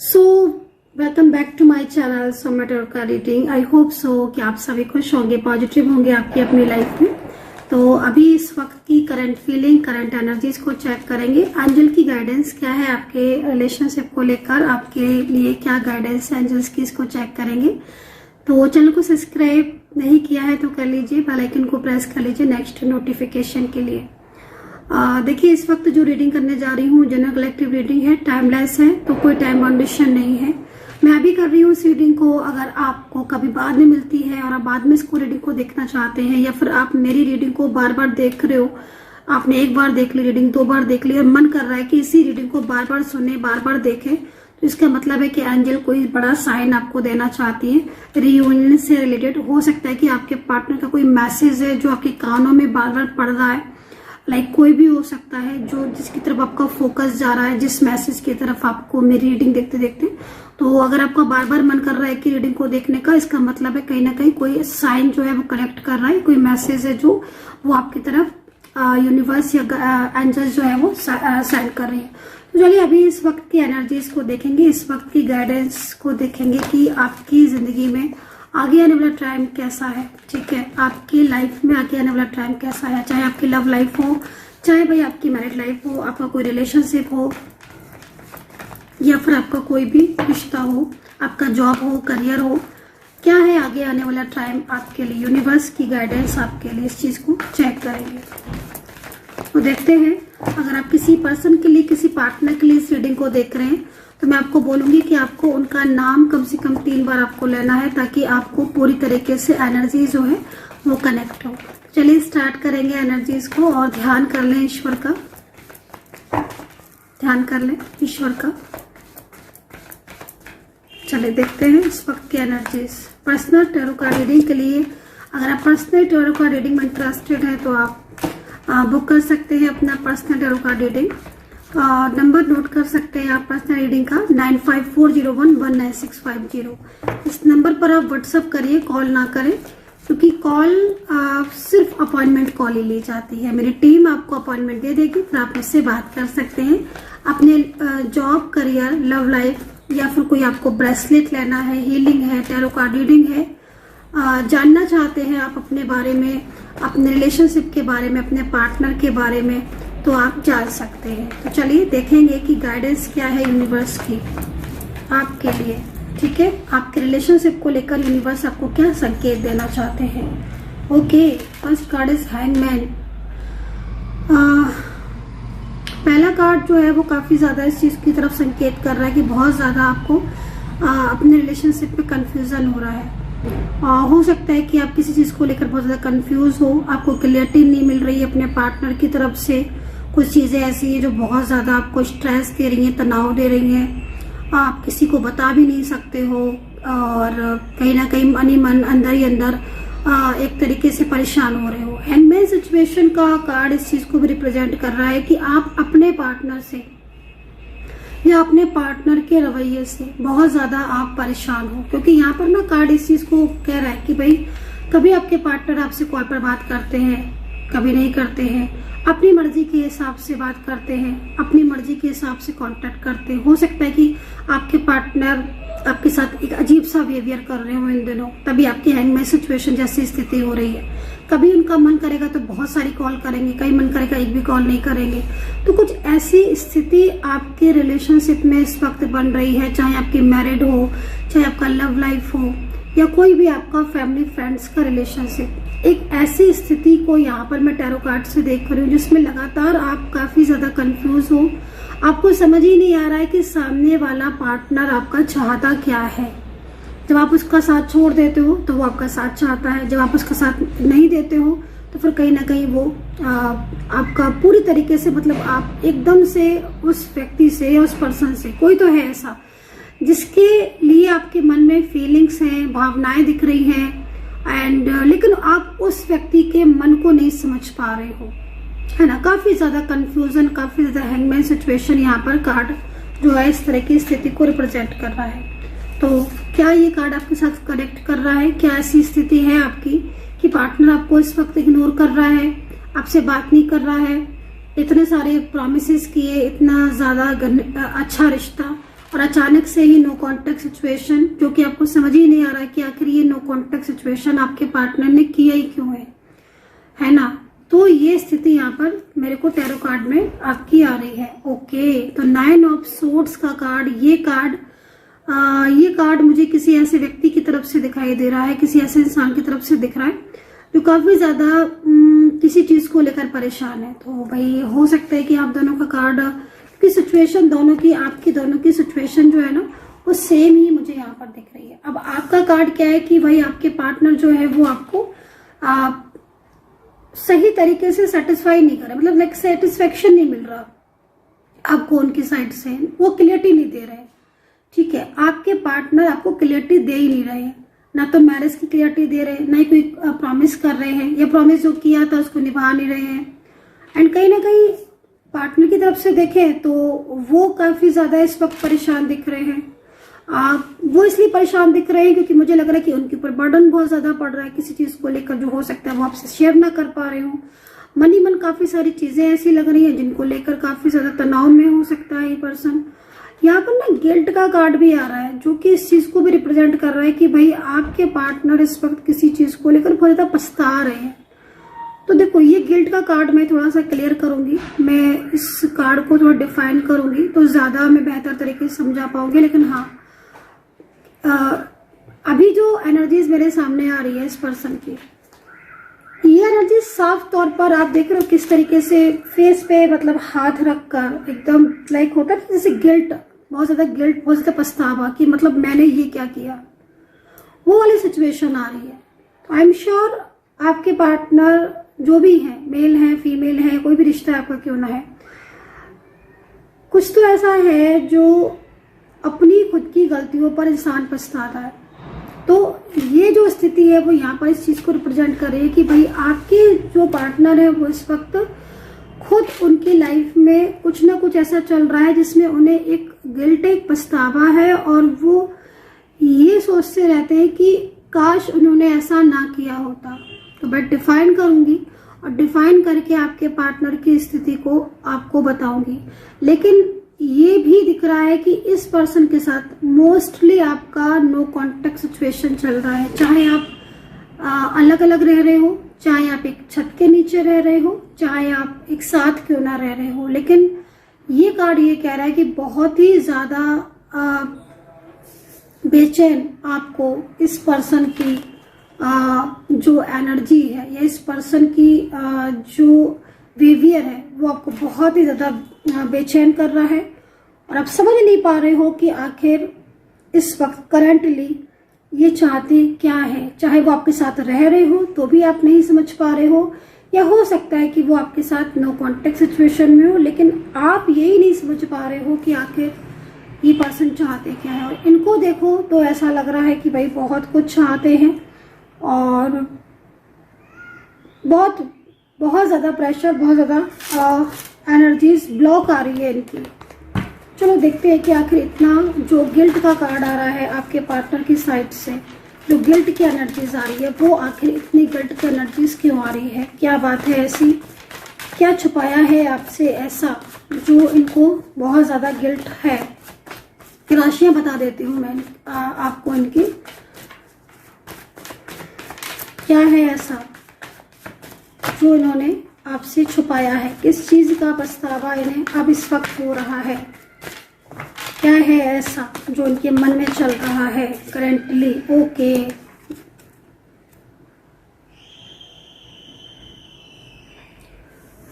So welcome back to my channel सोमेटर का reading. I hope so कि आप सभी खुश होंगे, पॉजिटिव होंगे आपकी अपनी लाइफ में। तो अभी इस वक्त की करंट फीलिंग, करंट एनर्जीज को चेक करेंगे। एंजल की गाइडेंस क्या है आपके रिलेशनशिप को लेकर, आपके लिए क्या गाइडेंस है एंजल्स की, इसको चेक करेंगे। तो चैनल को सब्सक्राइब नहीं किया है तो कर लीजिए, बेल आइकन को प्रेस कर लीजिए नेक्स्ट नोटिफिकेशन के लिए। देखिए इस वक्त जो रीडिंग करने जा रही हूँ जनरल कलेक्टिव रीडिंग है, टाइमलेस है, तो कोई टाइम कंडीशन नहीं है। मैं अभी कर रही हूँ इस रीडिंग को। अगर आपको कभी बाद में मिलती है और आप बाद में इसको रीडिंग को देखना चाहते हैं, या फिर आप मेरी रीडिंग को बार बार देख रहे हो, आपने एक बार देख ली रीडिंग, दो बार देख ली और मन कर रहा है कि इसी रीडिंग को बार बार सुने, बार बार देखें, तो इसका मतलब है कि एंजल कोई बड़ा साइन आपको देना चाहती है। रियूनियन से रिलेटेड हो सकता है कि आपके पार्टनर का कोई मैसेज है जो आपके कानों में बार बार पड़ रहा है। कोई भी हो सकता है जो जिसकी तरफ आपका फोकस जा रहा है, जिस मैसेज की तरफ आपको मेरी रीडिंग देखते देखते। तो अगर आपका बार बार मन कर रहा है कि रीडिंग को देखने का, इसका मतलब है कहीं ना कहीं कोई साइन जो है वो कनेक्ट कर रहा है, कोई मैसेज है जो वो आपकी तरफ यूनिवर्स या एंजल्स जो है वो सेंड कर रही है। तो चलिए अभी इस वक्त की एनर्जीज को देखेंगे, इस वक्त की गाइडेंस को देखेंगे कि आपकी जिंदगी में आगे आने वाला टाइम कैसा है। ठीक है, आपकी लाइफ में आगे आने वाला टाइम कैसा है, चाहे आपकी लव लाइफ हो, चाहे भाई आपकी मैरिड लाइफ हो, आपका कोई रिलेशनशिप हो, या फिर आपका कोई भी रिश्ता हो, आपका जॉब हो, करियर हो, क्या है आगे आने वाला टाइम आपके लिए। यूनिवर्स की गाइडेंस आपके लिए, इस चीज को चेक करेंगे। तो देखते हैं, अगर आप किसी पर्सन के लिए, किसी पार्टनर के लिए इस रीडिंग को देख रहे हैं तो मैं आपको बोलूंगी कि आपको उनका नाम कम से कम 3 बार आपको लेना है, ताकि आपको पूरी तरीके से एनर्जी जो है वो कनेक्ट हो। चलिए स्टार्ट करेंगे एनर्जीज को, और ध्यान कर लें ईश्वर का, ध्यान कर लें ईश्वर का। चलिए देखते हैं इस वक्त की energies personal tarot card reading के लिए। अगर आप पर्सनल टैरो कार्ड रीडिंग में इंटरेस्टेड है तो आप बुक कर सकते हैं अपना personal tarot card reading. Number note कर सकते हैं आप पर्सनल रीडिंग का 9540119650। इस नंबर पर आप व्हाट्सअप करिए, कॉल ना करें, क्योंकि कॉल सिर्फ अपॉइंटमेंट कॉल ही ली जाती है। मेरी टीम आपको अपॉइंटमेंट दे देगी, फिर आप मुझसे बात कर सकते हैं अपने जॉब, करियर, लव लाइफ, या फिर कोई आपको ब्रेसलेट लेना है, हीलिंग है, टैरो कार्ड रीडिंग है, जानना चाहते हैं आप अपने बारे में, अपने रिलेशनशिप के बारे में, अपने पार्टनर के बारे में, तो आप जान सकते हैं। तो चलिए देखेंगे कि गाइडेंस क्या है यूनिवर्स की आपके लिए। ठीक है, आपके रिलेशनशिप को लेकर यूनिवर्स आपको क्या संकेत देना चाहते हैं। Okay, first card is hangman. पहला कार्ड जो है वो काफी ज्यादा इस चीज की तरफ संकेत कर रहा है कि बहुत ज्यादा आपको अपने रिलेशनशिप में कंफ्यूजन हो रहा है। हो सकता है कि आप किसी चीज को लेकर बहुत ज्यादा कंफ्यूज हो, आपको क्लियरिटी नहीं मिल रही है अपने पार्टनर की तरफ से। कुछ चीजें ऐसी है जो बहुत ज्यादा आपको स्ट्रेस दे रही हैं, तनाव दे रही हैं, आप किसी को बता भी नहीं सकते हो, और कहीं ना कहीं मन ही मन, अंदर ही अंदर एक तरीके से परेशान हो रहे हो। हैंगमैन सिचुएशन का कार्ड इस चीज को भी रिप्रेजेंट कर रहा है कि आप अपने पार्टनर से या अपने पार्टनर के रवैये से बहुत ज्यादा आप परेशान हो, क्योंकि यहाँ पर ना कार्ड इस चीज को कह रहा है कि भाई कभी आपके पार्टनर आपसे कॉल पर बात करते हैं, कभी नहीं करते हैं, अपनी मर्जी के हिसाब से बात करते हैं, अपनी मर्जी के हिसाब से कांटेक्ट करते हैं। हो सकता है कि आपके पार्टनर आपके साथ एक अजीब सा बिहेवियर कर रहे हो इन दिनों, तभी आपकी हैंगमैन सिचुएशन जैसी स्थिति हो रही है। कभी उनका मन करेगा तो बहुत सारी कॉल करेंगे, कहीं मन करेगा एक भी कॉल नहीं करेंगे। तो कुछ ऐसी स्थिति आपके रिलेशनशिप में इस वक्त बन रही है, चाहे आपकी मैरिड हो, चाहे आपका लव लाइफ हो, या कोई भी आपका फैमिली फ्रेंड्स का रिलेशनशिप। एक ऐसी स्थिति को यहाँ पर मैं टैरो कार्ड से देख रही हूँ जिसमें लगातार आप काफी ज्यादा कंफ्यूज हो, आपको समझ ही नहीं आ रहा है कि सामने वाला पार्टनर आपका चाहता क्या है। जब आप उसका साथ छोड़ देते हो तो वो आपका साथ चाहता है, जब आप उसका साथ नहीं देते हो तो फिर कहीं ना कहीं वो आपका पूरी तरीके से, मतलब आप एकदम से उस व्यक्ति से या उस पर्सन से, कोई तो है ऐसा जिसके लिए आपके मन में फीलिंग्स हैं, भावनाएं दिख रही हैं, एंड लेकिन आप उस व्यक्ति के मन को नहीं समझ पा रहे हो, है ना। काफी ज्यादा कंफ्यूजन, काफी ज्यादा हैंगमैन सिचुएशन यहाँ पर कार्ड जो है इस तरह की स्थिति को रिप्रेजेंट कर रहा है। तो क्या ये कार्ड आपके साथ कनेक्ट कर रहा है? क्या ऐसी स्थिति है आपकी कि पार्टनर आपको इस वक्त इग्नोर कर रहा है, आपसे बात नहीं कर रहा है, इतने सारे प्रॉमिसेस किए, इतना ज्यादा अच्छा रिश्ता, और अचानक से ही नो कॉन्टेक्ट सिचुएशन, जो कि आपको समझ ही नहीं आ रहा है कि आखिर ये नो कॉन्टेक्ट सिचुएशन आपके पार्टनर ने किया ही क्यों है ना। तो ये स्थिति यहाँ पर मेरे को टैरो कार्ड में आपकी आ रही है। ओके, तो 9 ऑफ सोर्ड्स का कार्ड, ये कार्ड मुझे किसी ऐसे व्यक्ति की तरफ से दिखाई दे रहा है, किसी ऐसे इंसान की तरफ से दिख रहा है जो काफी ज्यादा किसी चीज को लेकर परेशान है। तो भाई हो सकता है कि आप दोनों का कार्ड की सिचुएशन, दोनों की, आपकी दोनों की सिचुएशन जो है ना वो सेम ही मुझे यहाँ पर दिख रही है। अब आपका कार्ड क्या है कि भाई आपके पार्टनर जो है वो आपको सही तरीके से सेटिस्फाई नहीं कर रहे, मतलब लाइक सेटिस्फेक्शन नहीं मिल रहा आपको उनकी साइड से, वो क्लियरिटी नहीं दे रहे। ठीक है, आपके पार्टनर आपको क्लियरिटी दे ही नहीं रहे, ना तो मैरिज की क्लियरिटी दे रहे, ना ही कोई प्रॉमिस कर रहे हैं, या प्रॉमिस जो किया था उसको निभा नहीं रहे हैं। एंड कहीं ना कहीं पार्टनर की तरफ से देखें तो वो काफी ज्यादा इस वक्त परेशान दिख रहे हैं। वो इसलिए परेशान दिख रहे हैं क्योंकि मुझे लग रहा है कि उनके ऊपर बर्डन बहुत ज्यादा पड़ रहा है किसी चीज को लेकर, जो हो सकता है वो आपसे शेयर ना कर पा रहे हो। मन ही मन काफी सारी चीजें ऐसी लग रही हैं जिनको लेकर काफी ज्यादा तनाव में हो सकता है ये पर्सन। यहाँ पर ना गिल्ट का कार्ड भी आ रहा है, जो कि इस चीज को भी रिप्रेजेंट कर रहा है कि भाई आपके पार्टनर इस वक्त किसी चीज को लेकर बहुत ज्यादा पछता रहे हैं। तो देखो, ये गिल्ट का कार्ड मैं थोड़ा सा क्लियर करूंगी, मैं इस कार्ड को थोड़ा डिफाइन करूंगी तो ज्यादा मैं बेहतर तरीके से समझा पाऊंगी। लेकिन हाँ, अभी जो एनर्जीज मेरे सामने आ रही है इस पर्सन की, ये एनर्जी साफ तौर पर आप देख रहे हो किस तरीके से फेस पे मतलब हाथ रखकर एकदम लाइक होता है जैसे गिल्ट, बहुत ज्यादा पछतावा कि मतलब मैंने ये क्या किया, वो वाली सिचुएशन आ रही है। तो आई एम श्योर आपके पार्टनर जो भी है, मेल है, फीमेल है, कोई भी रिश्ता आपका क्यों ना है, कुछ तो ऐसा है जो अपनी खुद की गलतियों पर इंसान पछताता है। तो ये जो स्थिति है वो यहाँ पर इस चीज को रिप्रेजेंट कर रही है कि भाई आपके जो पार्टनर है वो इस वक्त खुद उनकी लाइफ में कुछ ना कुछ ऐसा चल रहा है जिसमें उन्हें एक गिल्ट, एक पछतावा है, और वो ये सोचते रहते हैं कि काश उन्होंने ऐसा ना किया होता। तो मैं डिफाइन करूंगी और डिफाइन करके आपके पार्टनर की स्थिति को आपको बताऊंगी। लेकिन ये भी दिख रहा है कि इस पर्सन के साथ मोस्टली आपका नो कॉन्टेक्ट सिचुएशन चल रहा है, चाहे आप अलग अलग रह रहे हो, चाहे आप एक छत के नीचे रह रहे हो, चाहे आप एक साथ क्यों ना रह रहे हो। लेकिन ये कार्ड ये कह रहा है कि बहुत ही ज्यादा बेचैन आपको इस पर्सन की जो एनर्जी है, या इस पर्सन की जो बिहेवियर है वो आपको बहुत ही ज्यादा बेचैन कर रहा है, और आप समझ नहीं पा रहे हो कि आखिर इस वक्त करंटली ये चाहते क्या है। चाहे वो आपके साथ रह रहे हो तो भी आप नहीं समझ पा रहे हो, या हो सकता है कि वो आपके साथ नो कॉन्टेक्ट सिचुएशन में हो, लेकिन आप यही नहीं समझ पा रहे हो कि आखिर ये पर्सन चाहते क्या है। और इनको देखो तो ऐसा लग रहा है कि भाई बहुत कुछ चाहते हैं, और बहुत ज्यादा प्रेशर, बहुत ज्यादा एनर्जीज ब्लॉक आ रही है इनकी। चलो देखते हैं कि आखिर इतना जो गिल्ट का कार्ड आ रहा है आपके पार्टनर की साइड से, जो गिल्ट की एनर्जीज आ रही है, वो आखिर इतनी गिल्ट की एनर्जीज क्यों आ रही है, क्या बात है ऐसी, क्या छुपाया है आपसे ऐसा जो इनको बहुत ज्यादा गिल्ट है। राशियां बता देती हूँ मैं आपको इनकी, क्या है ऐसा जो इन्होंने आपसे छुपाया है, किस चीज का पछतावा इन्हें अब इस वक्त हो रहा है, क्या है ऐसा जो इनके मन में चल रहा है करेंटली। ओके,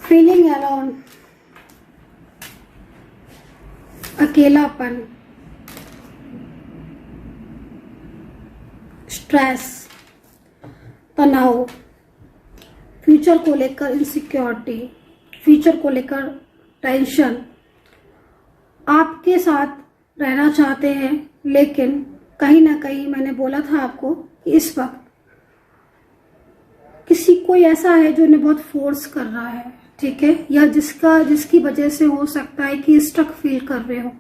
फीलिंग अलोन, अकेलापन, स्ट्रेस, तनाव, फ्यूचर को लेकर इनसिक्योरिटी, फ्यूचर को लेकर टेंशन, आपके साथ रहना चाहते हैं लेकिन कहीं ना कहीं मैंने बोला था आपको कि इस वक्त किसी कोई ऐसा है जो इन्हें बहुत फोर्स कर रहा है, ठीक है, या जिसकी वजह से हो सकता है कि स्टक फील कर रहे हो।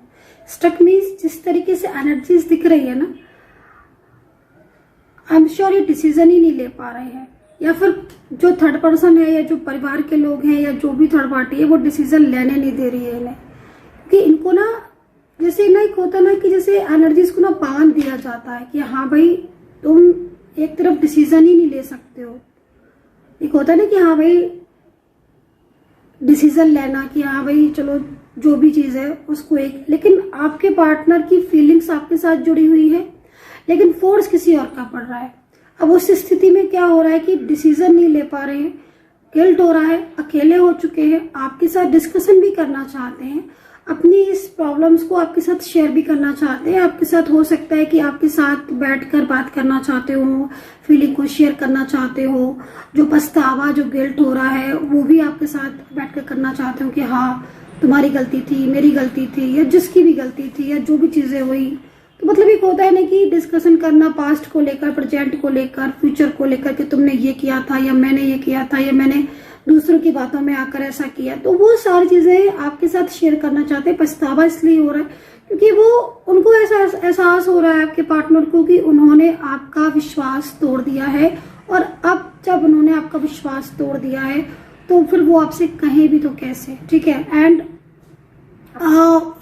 स्टक मीन्स जिस तरीके से एनर्जीज दिख रही है ना, आई एम श्योर ये डिसीजन ही नहीं ले पा रहे हैं, या फिर जो थर्ड पर्सन है या जो परिवार के लोग हैं या जो भी थर्ड पार्टी है वो डिसीजन लेने नहीं दे रही है इन्हें, कि इनको ना जैसे ना एक होता ना कि जैसे एनर्जीज को ना बांध दिया जाता है कि हाँ भाई तुम एक तरफ डिसीजन ही नहीं ले सकते हो। एक होता है ना कि हाँ भाई डिसीजन लेना कि हाँ भाई चलो जो भी चीज है उसको एक, लेकिन आपके पार्टनर की फीलिंग्स आपके साथ जुड़ी हुई है लेकिन फोर्स किसी और का पड़ रहा है। अब उस स्थिति में क्या हो रहा है कि डिसीजन नहीं ले पा रहे हैं, गिल्ट हो रहा है, अकेले हो चुके हैं, आपके साथ डिस्कशन भी करना चाहते हैं, अपनी इस प्रॉब्लम्स को आपके साथ शेयर भी करना चाहते हैं। आपके साथ हो सकता है कि आपके साथ बैठकर बात करना चाहते हो, फीलिंग को शेयर करना चाहते हो, जो पछतावा जो गिल्ट हो रहा है वो भी आपके साथ बैठकर करना चाहते हो कि हाँ तुम्हारी गलती थी, मेरी गलती थी, या जिसकी भी गलती थी, या जो भी चीजें हुई। तो मतलब एक होता है ना कि डिस्कशन करना पास्ट को लेकर, प्रेजेंट को लेकर, फ्यूचर को लेकर कि तुमने ये किया था या मैंने ये किया था या मैंने दूसरों की बातों में आकर ऐसा किया। तो वो सारी चीजें आपके साथ शेयर करना चाहते हैं। पछतावा इसलिए हो रहा है क्योंकि वो उनको ऐसा एहसास हो रहा है आपके पार्टनर को कि उन्होंने आपका विश्वास तोड़ दिया है, और अब जब उन्होंने आपका विश्वास तोड़ दिया है तो फिर वो आपसे कहे भी तो कैसे, ठीक है। एंड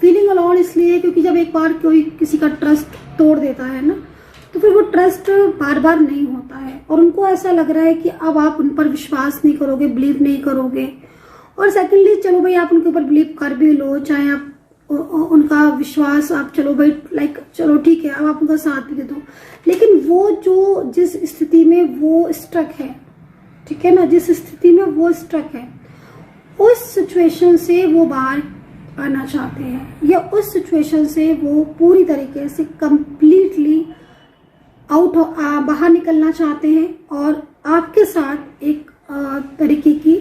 फीलिंग अलोन इसलिए क्योंकि जब एक बार कोई किसी का ट्रस्ट तोड़ देता है ना तो फिर वो ट्रस्ट बार बार नहीं होता है, और उनको ऐसा लग रहा है कि अब आप उन पर विश्वास नहीं करोगे, बिलीव नहीं करोगे। और सेकेंडली चलो भाई आप उनके ऊपर बिलीव कर भी लो, चाहे आप उनका विश्वास आप चलो भाई लाइक चलो ठीक है अब आप उनका साथ भी दे दो, लेकिन वो जो जिस स्थिति में वो स्ट्रक है, ठीक है ना, जिस स्थिति में वो स्ट्रक है उस सिचुएशन से वो बाहर आना चाहते हैं, या उस सिचुएशन से वो पूरी तरीके से कंप्लीटली बाहर निकलना चाहते हैं, और आपके साथ एक तरीके की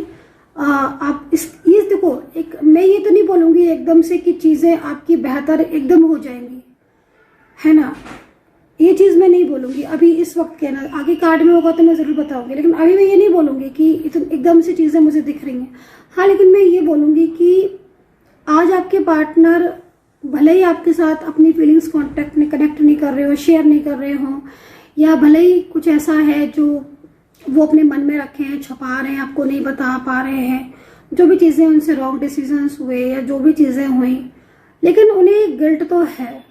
आप ये देखो, एक मैं ये तो नहीं बोलूंगी एकदम से कि चीजें आपकी बेहतर एकदम हो जाएंगी, है ना, ये चीज मैं नहीं बोलूंगी अभी इस वक्त के ना, आगे कार्ड में होगा तो मैं जरूर बताऊंगी, लेकिन अभी मैं ये नहीं बोलूंगी कि एकदम से चीजें मुझे दिख रही हैं। हाँ, लेकिन मैं ये बोलूंगी कि आज आपके पार्टनर भले ही आपके साथ अपनी फीलिंग्स कनेक्ट नहीं कर रहे हो, शेयर नहीं कर रहे हो, या भले ही कुछ ऐसा है जो वो अपने मन में रखे हैं, छुपा रहे हैं, आपको नहीं बता पा रहे हैं, जो भी चीजें उनसे रॉन्ग डिसीजंस हुए या जो भी चीजें हुई, लेकिन उन्हें गिल्ट तो है,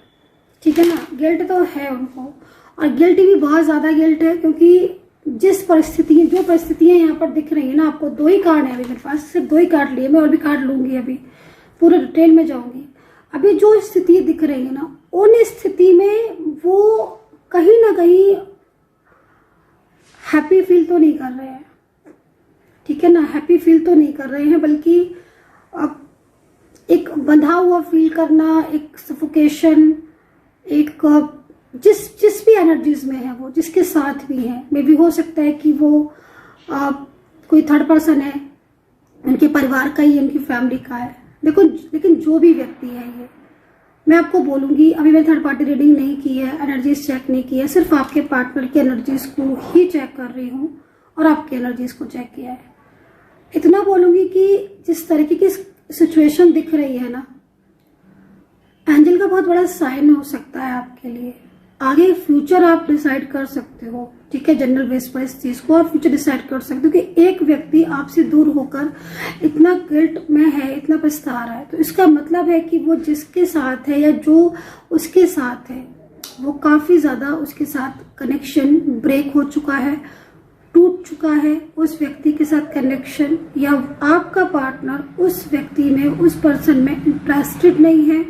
ठीक है ना, गिल्ट तो है उनको, और गिल्ट भी बहुत ज्यादा गिल्ट है क्योंकि जिस जो परिस्थितियां यहाँ पर दिख रही है ना, आपको 2 ही कार्ड है अभी मेरे पास, सिर्फ 2 ही कार्ड लिए, मैं और भी कार्ड लूंगी, अभी पूरे डिटेल में जाऊंगी। अभी जो स्थिति दिख रही है ना, उन स्थिति में वो कहीं ना कहीं हैप्पी फील तो नहीं कर रहे हैं, ठीक है ना, हैप्पी फील तो नहीं कर रहे हैं, बल्कि अब एक बंधा हुआ फील करना, एक सफोकेशन, एक जिस भी एनर्जीज में है वो, जिसके साथ भी है, मे भी हो सकता है कि वो कोई थर्ड पर्सन है, उनके परिवार का ही, उनकी फैमिली का है, देखो, लेकिन जो भी व्यक्ति है ये, मैं आपको बोलूंगी, अभी मैंने थर्ड पार्टी रीडिंग नहीं की है, एनर्जीज चेक नहीं की है, सिर्फ आपके पार्टनर की एनर्जीज को ही चेक कर रही हूँ और आपकी एनर्जीज को चेक किया है। इतना बोलूंगी कि जिस तरीके की सिचुएशन दिख रही है ना, एंजल का बहुत बड़ा साइन हो सकता है आपके लिए। आगे फ्यूचर आप डिसाइड कर सकते हो, ठीक है, जनरल बेस पर इस चीज को आप फ्यूचर डिसाइड कर सकते हो कि एक व्यक्ति आपसे दूर होकर इतना गिल्ट में है, इतना पछता रहा है, तो इसका मतलब है कि वो जिसके साथ है या जो उसके साथ है वो काफी ज्यादा उसके साथ कनेक्शन ब्रेक हो चुका है, टूट चुका है उस व्यक्ति के साथ कनेक्शन, या आपका पार्टनर उस व्यक्ति में, उस पर्सन में इंटरेस्टेड नहीं है,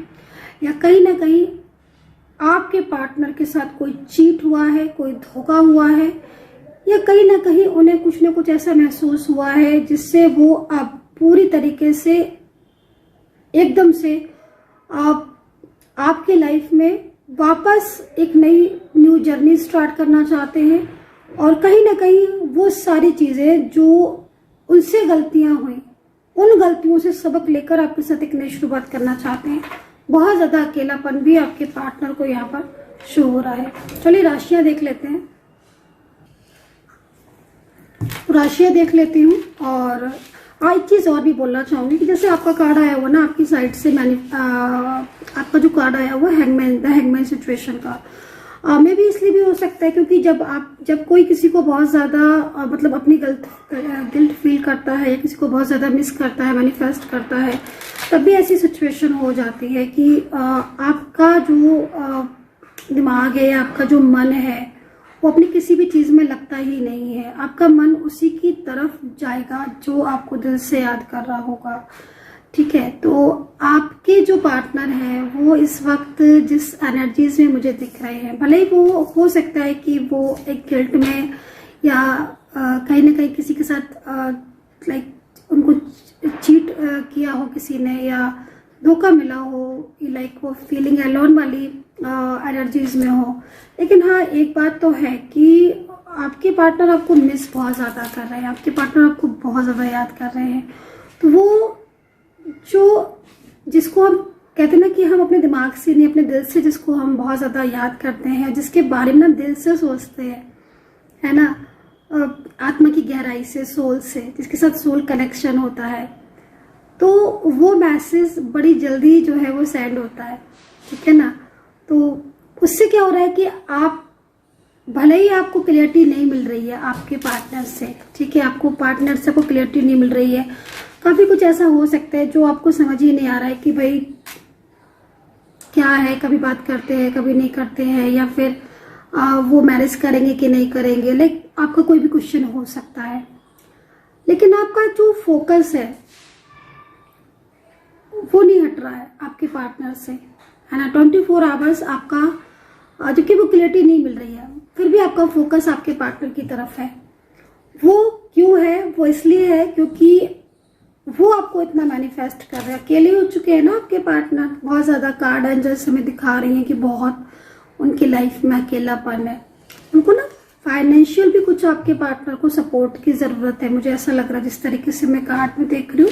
या कहीं ना कहीं आपके पार्टनर के साथ कोई चीट हुआ है, कोई धोखा हुआ है, या कहीं ना कहीं उन्हें कुछ ना कुछ ऐसा महसूस हुआ है जिससे वो अब पूरी तरीके से एकदम से आपके लाइफ में वापस एक नई न्यू जर्नी स्टार्ट करना चाहते हैं, और कहीं ना कहीं वो सारी चीजें जो उनसे गलतियां हुई, उन गलतियों से सबक लेकर आपके साथ एक नई शुरुआत करना चाहते हैं। बहुत ज्यादा अकेलापन भी आपके पार्टनर को यहाँ पर शो हो रहा है। चलिए राशियां देख लेते हैं, राशियां देख लेती हूँ। और एक चीज और भी बोलना चाहूंगी कि जैसे आपका कार्ड आया हुआ ना, आपकी साइड से आपका जो कार्ड आया हुआ हैंगमैन, द हैंगमैन सिचुएशन का, मे भी इसलिए भी हो सकता है क्योंकि जब कोई किसी को बहुत ज्यादा मतलब अपनी गिल्ट फील करता है या किसी को बहुत ज्यादा मिस करता है, मैनिफेस्ट करता है, तब भी ऐसी सिचुएशन हो जाती है कि आपका जो दिमाग है या आपका जो मन है वो अपनी किसी भी चीज में लगता ही नहीं है। आपका मन उसी की तरफ जाएगा जो आपको दिल से याद कर रहा होगा। ठीक है, तो आपके जो पार्टनर है वो इस वक्त जिस एनर्जीज में मुझे दिख रहे हैं, भले ही वो हो सकता है कि वो एक गिल्ट में या कहीं ना कहीं किसी के साथ लाइक उनको चीट किया हो किसी ने या धोखा मिला हो, लाइक वो फीलिंग अलोन वाली एनर्जीज में हो। लेकिन हाँ, एक बात तो है कि आपके पार्टनर आपको मिस बहुत ज़्यादा कर रहे हैं, आपके पार्टनर आपको बहुत ज़्यादा याद कर रहे हैं। तो वो जो जिसको हम कहते हैं ना कि हम अपने दिमाग से नहीं, अपने दिल से जिसको हम बहुत ज़्यादा याद करते हैं, जिसके बारे में ना दिल से सोचते हैं, है ना, आत्मा की गहराई से, सोल से, जिसके साथ सोल कनेक्शन होता है, तो वो मैसेज बड़ी जल्दी जो है वो सेंड होता है। ठीक है ना, तो उससे क्या हो रहा है कि आप भले ही आपको क्लियरिटी नहीं मिल रही है आपके पार्टनर से, ठीक है, आपको पार्टनर से आपको क्लियरिटी नहीं मिल रही है, काफी कुछ ऐसा हो सकता है जो आपको समझ ही नहीं आ रहा है कि भाई क्या है, कभी बात करते हैं कभी नहीं करते हैं, या फिर वो मैरिज करेंगे कि नहीं करेंगे, लाइक आपका कोई भी क्वेश्चन हो सकता है। लेकिन आपका जो फोकस है वो नहीं हट रहा है आपके पार्टनर से, है ना। 24 आवर्स आपका जबकि वो क्लियरिटी नहीं मिल रही है, फिर भी आपका फोकस आपके पार्टनर की तरफ है। वो क्यों है? वो इसलिए है क्योंकि वो आपको इतना मैनिफेस्ट कर रहे हैं। अकेले हो चुके हैं ना आपके पार्टनर, बहुत ज्यादा कार्ड एंजल्स हमें दिखा रही हैं कि बहुत उनकी लाइफ में अकेलापन है। उनको ना फाइनेंशियल भी कुछ आपके पार्टनर को सपोर्ट की जरूरत है, मुझे ऐसा लग रहा है जिस तरीके से मैं कार्ड में देख रही हूँ।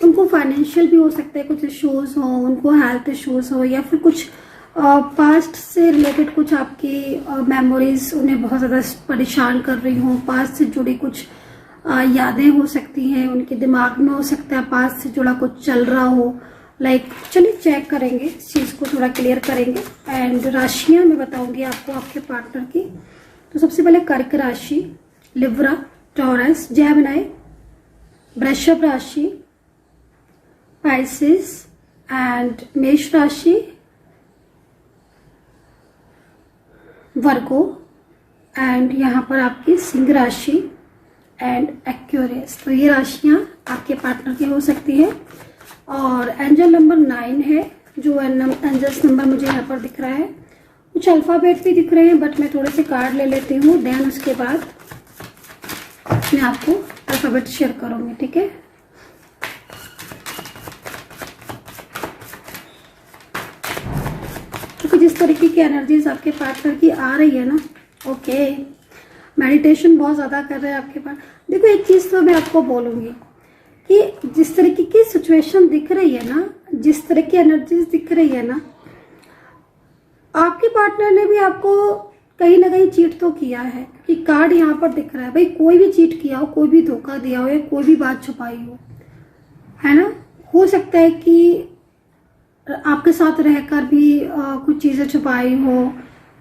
उनको फाइनेंशियल भी हो सकता है कुछ इश्यूज हो, उनको हेल्थ इश्यूज हो, या फिर कुछ पास्ट से रिलेटेड कुछ आपकी मेमोरीज उन्हें बहुत ज्यादा परेशान कर रही हो, पास्ट से जुड़ी कुछ यादें हो सकती हैं उनके दिमाग में, हो सकता है पास्ट से जुड़ा कुछ चल रहा हो। लाइक चलिए चेक करेंगे, इस चीज को थोड़ा क्लियर करेंगे एंड राशियां मैं बताऊंगी आपको आपके पार्टनर की। तो सबसे पहले कर्क राशि, लिब्रा, टॉरस, जेमिनी, वृषभ राशि, पाइसेस एंड मेष राशि, वर्गो एंड यहाँ पर आपकी सिंह राशि एंड एक्वेरियस। तो ये राशियां आपके पार्टनर की हो सकती है। और एंजल नंबर 9 है, जो एंजल्स नंबर मुझे यहाँ पर दिख रहा है। कुछ अल्फाबेट भी दिख रहे हैं, बट मैं थोड़े से कार्ड ले लेती हूँ, देन उसके बाद मैं आपको अल्फाबेट शेयर करूंगी। ठीक है, क्योंकि जिस तरीके की एनर्जीज आपके पार्टनर की आ रही है ना, ओके, मेडिटेशन बहुत ज्यादा कर रहे हैं आपके पास। देखो एक चीज तो मैं आपको बोलूंगी कि जिस तरीके की सिचुएशन दिख रही है ना, जिस तरह की एनर्जीज दिख रही है ना, आपके पार्टनर ने भी आपको कहीं ना कहीं चीट तो किया है। कि कार्ड यहाँ पर दिख रहा है, भाई कोई भी चीट किया हो, कोई भी धोखा दिया हो, या कोई भी बात छुपाई हो, है ना। हो सकता है कि आपके साथ रहकर भी कुछ चीजें छुपाई हो,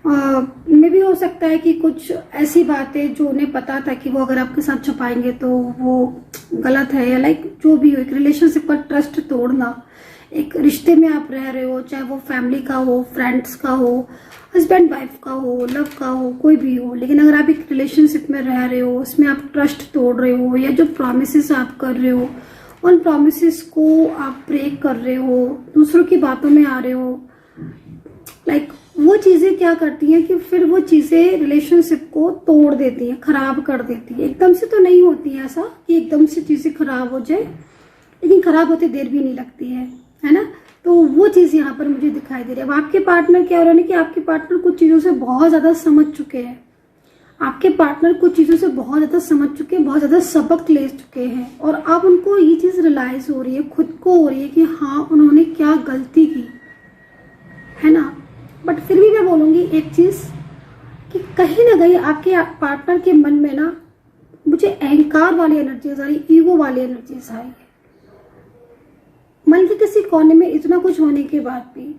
में भी हो सकता है कि कुछ ऐसी बातें जो उन्हें पता था कि वो अगर आपके साथ छुपाएंगे तो वो गलत है, या लाइक जो भी हो, एक रिलेशनशिप पर ट्रस्ट तोड़ना, एक रिश्ते में आप रह रहे हो, चाहे वो फैमिली का हो, फ्रेंड्स का हो, हस्बैंड वाइफ का हो, लव का हो, कोई भी हो, लेकिन अगर आप एक रिलेशनशिप में रह रहे हो, उसमें आप ट्रस्ट तोड़ रहे हो, या जो प्रॉमिसेस आप कर रहे हो उन प्रॉमिसेस को आप ब्रेक कर रहे हो, दूसरों की बातों में आ रहे हो, लाइक वो चीजें क्या करती हैं कि फिर वो चीजें रिलेशनशिप को तोड़ देती हैं, खराब कर देती है। एकदम से तो नहीं होती है ऐसा कि एकदम से चीजें खराब हो जाए, लेकिन खराब होते देर भी नहीं लगती है ना। तो वो चीज यहाँ पर मुझे दिखाई दे रही है। अब आपके पार्टनर क्या हो रहा है कि आपके पार्टनर कुछ चीजों से बहुत ज्यादा समझ चुके हैं, आपके पार्टनर कुछ चीजों से बहुत ज्यादा समझ चुके हैं, बहुत ज्यादा सबक ले चुके हैं, और अब उनको ये चीज रियलाइज हो रही है, खुद को हो रही है कि हाँ उन्होंने क्या गलती की, है ना। बट फिर भी मैं बोलूंगी एक चीज कि कहीं ना कहीं आपके पार्टनर के मन में ना मुझे अहंकार वाली एनर्जीज आ रही, ईगो वाली एनर्जीज आ रही है। मन के किसी कोने में इतना कुछ होने के बाद भी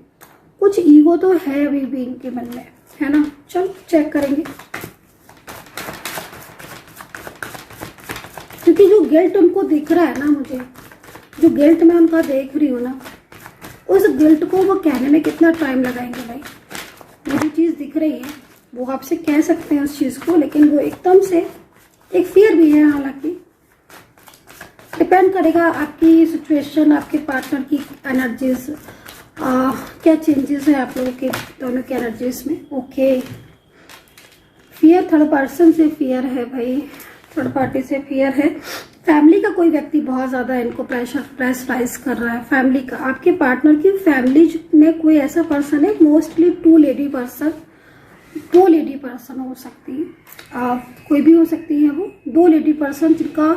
कुछ ईगो तो है अभी भी इनके मन में, है ना। चलो चेक करेंगे, क्योंकि जो गिल्ट उनको दिख रहा है ना, मुझे जो गिल्ट मैं उनका देख रही हूँ ना, उस गिल्ट को वो कहने में कितना टाइम लगाएंगे भाई। वो जो चीज़ दिख रही है वो आपसे कह सकते हैं उस चीज़ को, लेकिन वो एकदम से एक फियर भी है। हालांकि डिपेंड करेगा आपकी सिचुएशन, आपके पार्टनर की एनर्जीज, क्या चेंजेस है आप लोगों के दोनों की एनर्जीज में। ओके, फियर थर्ड पर्सन से फियर है भाई, थर्ड पार्टी से फियर है। फैमिली का कोई व्यक्ति बहुत ज्यादा इनको प्रेशराइज कर रहा है। फैमिली का, आपके पार्टनर की फैमिली में कोई ऐसा पर्सन है, मोस्टली टू लेडी पर्सन हो सकती है, कोई भी हो सकती है वो। 2 लेडी पर्सन जिनका,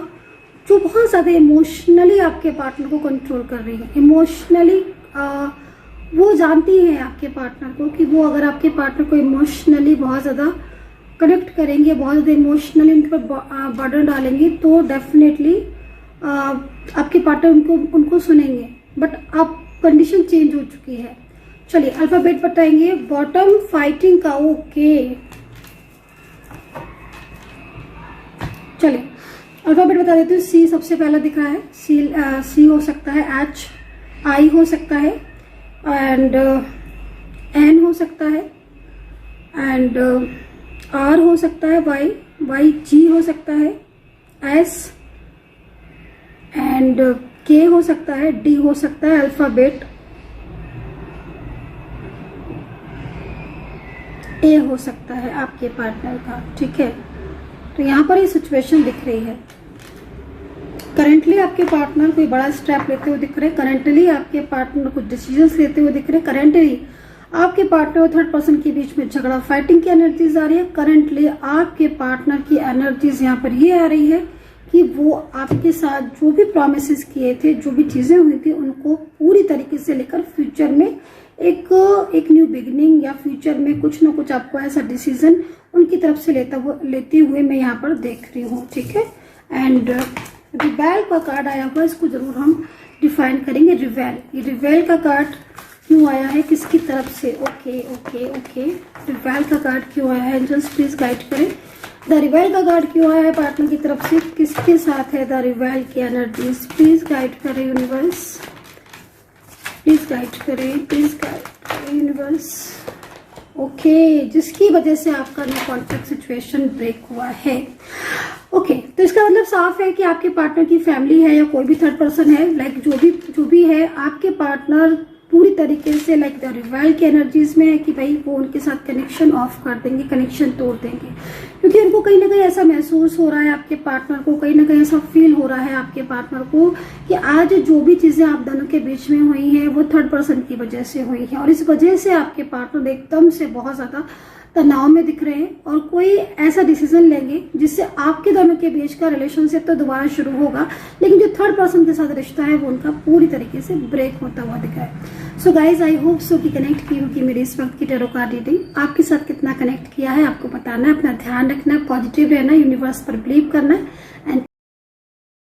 जो बहुत ज्यादा इमोशनली आपके पार्टनर को कंट्रोल कर रही है। इमोशनली वो जानती हैं आपके पार्टनर को कि वो अगर आपके पार्टनर को इमोशनली बहुत ज्यादा कनेक्ट करेंगे, बहुत ज़्यादा इमोशनली उन पर बर्डन डालेंगे, तो डेफिनेटली आपके पार्टनर उनको सुनेंगे। बट अब कंडीशन चेंज हो चुकी है। चलिए अल्फाबेट बताएंगे। बॉटम फाइटिंग का, ओके चलिए अल्फाबेट बता देते हैं। सी सबसे पहला दिख रहा है, सी हो सकता है, एच आई हो सकता है, एंड एन हो सकता है, एंड आर हो सकता है, वाई जी हो सकता है, एस एंड के हो सकता है, डी हो सकता है, अल्फाबेट ए हो सकता है आपके पार्टनर का। ठीक है, तो यहाँ पर ये सिचुएशन दिख रही है। करंटली आपके पार्टनर कोई बड़ा स्टेप लेते हुए दिख रहे हैं। करंटली आपके पार्टनर कुछ डिसीजंस लेते हुए दिख रहे हैं। करंटली आपके पार्टनर और थर्ड पर्सन के बीच में झगड़ा, फाइटिंग की एनर्जीज आ रही है। करंटली आपके पार्टनर की एनर्जीज यहाँ पर ये आ रही है कि वो आपके साथ जो भी प्रॉमिसेस किए थे, जो भी चीजें हुई थी, उनको पूरी तरीके से लेकर फ्यूचर में एक न्यू बिगिनिंग, या फ्यूचर में कुछ ना कुछ आपको ऐसा डिसीजन उनकी तरफ से लेते हुए मैं यहाँ पर देख रही हूँ। ठीक है, एंड रिवेल का कार्ड आया हुआ, इसको जरूर हम डिफाइन करेंगे। रिवेल, ये रिवेल का कार्ड क्यों आया है, किसकी तरफ से? ओके ओके ओके, रिवेल का कार्ड क्यों आया है? एंजल्स प्लीज गाइड करें। द रिवेल का कार्ड क्यों आया है पार्टनर की तरफ से, किसके साथ है द रिवेल की एनर्जीज? प्लीज गाइड करें यूनिवर्स, प्लीज गाइड करें, प्लीज गाइड करें यूनिवर्स। ओके, जिसकी वजह से आपका नो कॉन्टैक्ट सिचुएशन ब्रेक हुआ है। ओके, तो इसका मतलब साफ है कि आपके पार्टनर की फैमिली है या कोई भी थर्ड पर्सन है, लाइक जो भी है, आपके पार्टनर पूरी तरीके से लाइक द रिवाइल की एनर्जीज में है कि भाई वो उनके साथ कनेक्शन ऑफ कर देंगे, कनेक्शन तोड़ देंगे, क्योंकि उनको कहीं ना कहीं ऐसा महसूस हो रहा है, आपके पार्टनर को कहीं ना कहीं ऐसा फील हो रहा है आपके पार्टनर को कि आज जो भी चीजें आप दोनों के बीच में हुई हैं वो थर्ड पर्सन की वजह से हुई है, और इस वजह से आपके पार्टनर एकदम से बहुत ज्यादा तनाव में दिख रहे हैं और कोई ऐसा डिसीजन लेंगे जिससे आपके दोनों के बीच का रिलेशनशिप तो दोबारा शुरू होगा, लेकिन जो थर्ड पर्सन के साथ रिश्ता है वो उनका पूरी तरीके से ब्रेक होता हुआ दिख रहा है। So guys, I hope so कि कनेक्ट की होगी मेरी इस वक्त की टैरो कार्ड रीडिंग। आपके साथ कितना कनेक्ट किया है आपको बताना है, अपना ध्यान रखना है, पॉजिटिव रहना है, यूनिवर्स पर बिलीव करना है, एंड